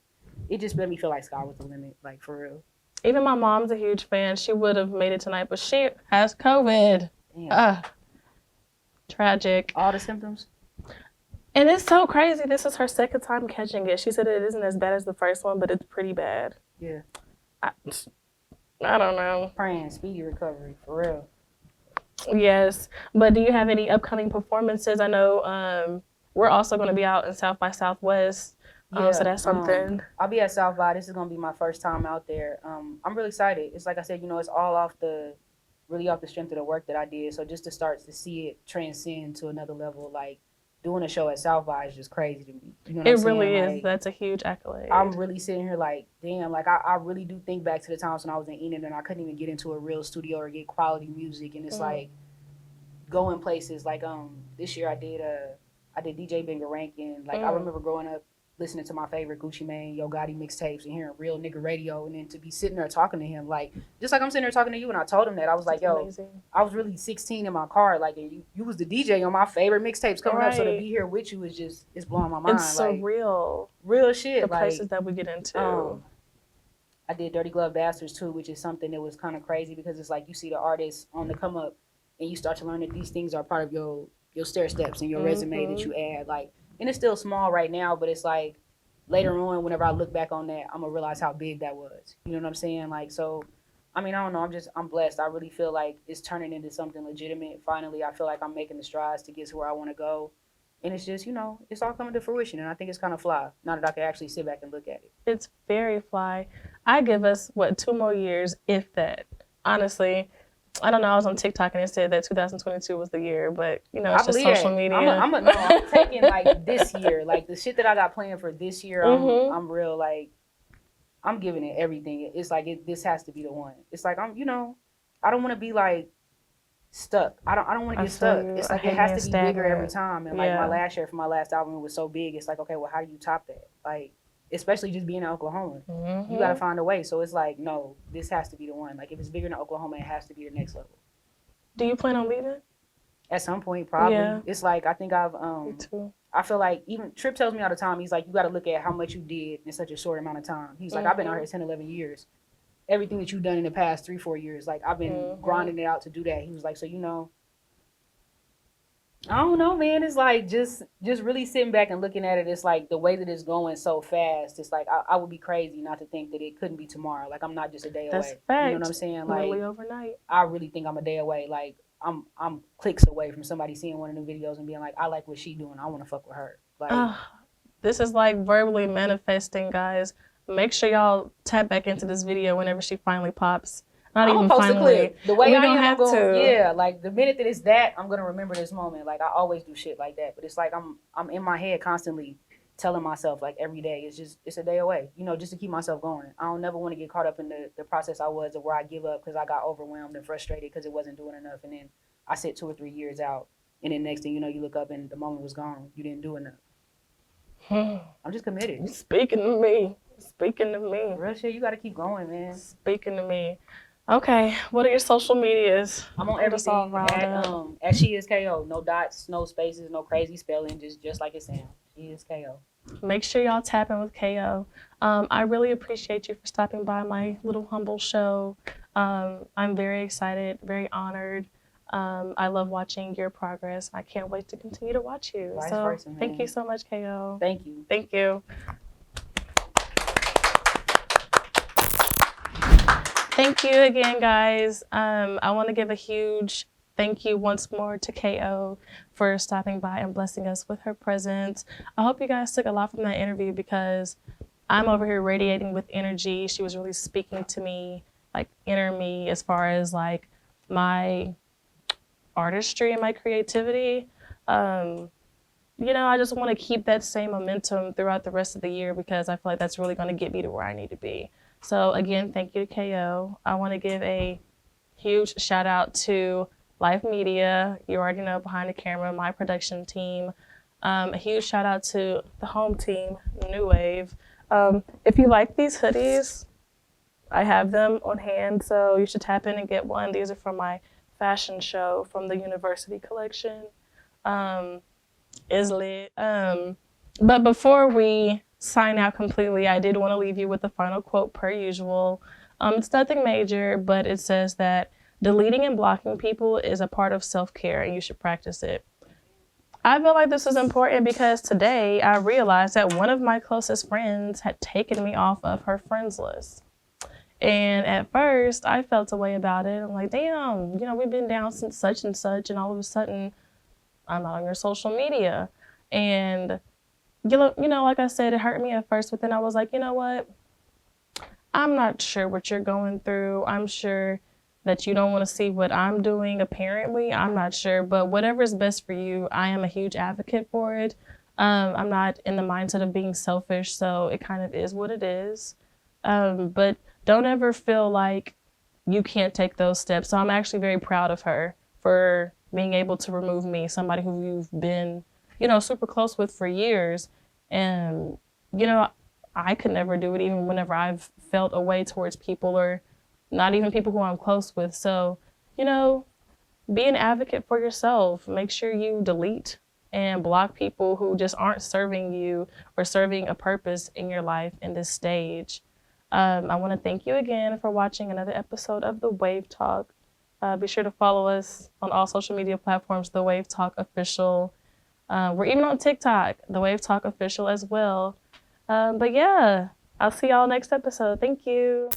it just made me feel like sky was the limit, like, for real. Even my mom's a huge fan. She would have made it tonight, but she has COVID. Tragic. All the symptoms? And it's so crazy. This is her second time catching it. She said it isn't as bad as the first one, but it's pretty bad. Yeah. I don't know. Praying speedy recovery, for real. Yes. But do you have any upcoming performances? I know we're also going to be out in South by Southwest. So that's something. I'll be at South by. This is going to be my first time out there. I'm really excited. It's like I said, it's all really off the strength of the work that I did. So just to start to see it transcend to another level, like doing a show at South by is just crazy to me. You know what I'm saying? Really is. Like, That's a huge accolade. I'm really sitting here like, damn, like I really do think back to the times when I was in Enid and I couldn't even get into a real studio or get quality music. And it's like going places like, this year I did DJ Benga Rankin. Like, I remember growing up listening to my favorite Gucci Mane, Yo Gotti mixtapes and hearing real nigga radio, and then to be sitting there talking to him, like, just like I'm sitting there talking to you, and I told him that, I was like, yo, I was really 16 in my car, like, and you was the DJ on my favorite mixtapes coming up, so to be here with you is just, it's blowing my mind. It's so like, real shit. the like, places that we get into. I did Dirty Glove Bastards too, which is something that was kind of crazy because it's like you see the artists on the come up and you start to learn that these things are part of your stair steps and your resume that you add, like, and it's still small right now, but it's like later on, whenever I look back on that, I'm gonna realize how big that was. You know what I'm saying? Like, so, I mean, I don't know. I'm blessed. I really feel like it's turning into something legitimate. Finally, I feel like I'm making the strides to get to where I want to go. And it's just, it's all coming to fruition. And I think it's kind of fly, now that I can actually sit back and look at it. It's very fly. I give us, 2 more years, if that. Honestly, I don't know. I was on TikTok and it said that 2022 was the year, but it's just social media. I'm taking like this year, like the shit that I got planned for this year. I'm real, like, I'm giving it everything. It's like this has to be the one. It's like I don't want to be like stuck. I don't want to get stuck. It's like it has to be bigger every time. And like my last year for my last album was so big. It's like, okay, well, how do you top that? Like, especially just being in Oklahoma, you got to find a way. So it's like, no, this has to be the one. Like, if it's bigger than Oklahoma, it has to be the next level. Do you plan on leaving? At some point, probably. Yeah. It's like, I think Me too. I feel like even Tripp tells me all the time, he's like, you got to look at how much you did in such a short amount of time. He's like, I've been out here 10, 11 years. Everything that you've done in the past 3-4 years, like, I've been grinding it out to do that. He was like, so, I don't know, man. It's like just really sitting back and looking at it. It's like the way that it's going so fast. It's like I would be crazy not to think that it couldn't be tomorrow. Like, I'm not just a day away. That's fact. You know what I'm saying? Like, literally overnight. I really think I'm a day away. Like, I'm clicks away from somebody seeing one of the videos and being like, I like what she doing. I want to fuck with her. Like, this is like verbally manifesting, guys. Make sure y'all tap back into this video whenever she finally pops. Not I'm even gonna post finally. a clip. The way We I don't am, have I'm gonna, to. yeah, like the minute that it's that, I'm gonna remember this moment. Like, I always do shit like that, but it's like I'm in my head constantly telling myself, like, every day it's a day away, just to keep myself going. I don't never want to get caught up in the process I was, of where I give up because I got overwhelmed and frustrated because it wasn't doing enough, and then I sit 2 or 3 years out, and then next thing you know, you look up and the moment was gone. You didn't do enough. I'm just committed. Speaking to me. Real shit, you got to keep going, man. Speaking to me. Okay, what are your social medias? I'm on Get us all everything riled up. at She Is KO. No dots, no spaces, no crazy spelling, just like it sounds. She Is KO. Make sure y'all tap in with KO. I really appreciate you for stopping by my little humble show. I'm very excited, very honored. I love watching your progress. I can't wait to continue to watch you. Vice So versa, man. thank you so much, KO. Thank you. Thank you. Thank you again, guys. I want to give a huge thank you once more to KO for stopping by and blessing us with her presence. I hope you guys took a lot from that interview because I'm over here radiating with energy. She was really speaking to me, like inner me, as far as like my artistry and my creativity. I just want to keep that same momentum throughout the rest of the year because I feel like that's really going to get me to where I need to be. So again, thank you to KO. I want to give a huge shout out to Live Media. You already know, behind the camera, my production team. A huge shout out to the home team, New Wave. If you like these hoodies, I have them on hand, so you should tap in and get one. These are from my fashion show from the University Collection. Is lit. But before we sign out completely, I did want to leave you with the final quote per usual. It's nothing major, but it says that deleting and blocking people is a part of self-care and you should practice it. I feel like this is important because today I realized that one of my closest friends had taken me off of her friends list. And at first I felt a way about it. I'm like, damn, we've been down since such and such, and all of a sudden I'm not on your social media. And like I said, it hurt me at first, but then I was like, you know what? I'm not sure what you're going through. I'm sure that you don't want to see what I'm doing, apparently. I'm not sure, but whatever is best for you, I am a huge advocate for it. I'm not in the mindset of being selfish, so it kind of is what it is. But don't ever feel like you can't take those steps. So I'm actually very proud of her for being able to remove me, somebody who you've been, super close with for years. And, I could never do it even whenever I've felt a way towards people, or not even people who I'm close with. So, be an advocate for yourself. Make sure you delete and block people who just aren't serving you or serving a purpose in your life in this stage. I want to thank you again for watching another episode of The Wave Talk. Be sure to follow us on all social media platforms, The Wave Talk Official. We're even on TikTok, The Wave Talk Official as well. But yeah, I'll see y'all next episode. Thank you.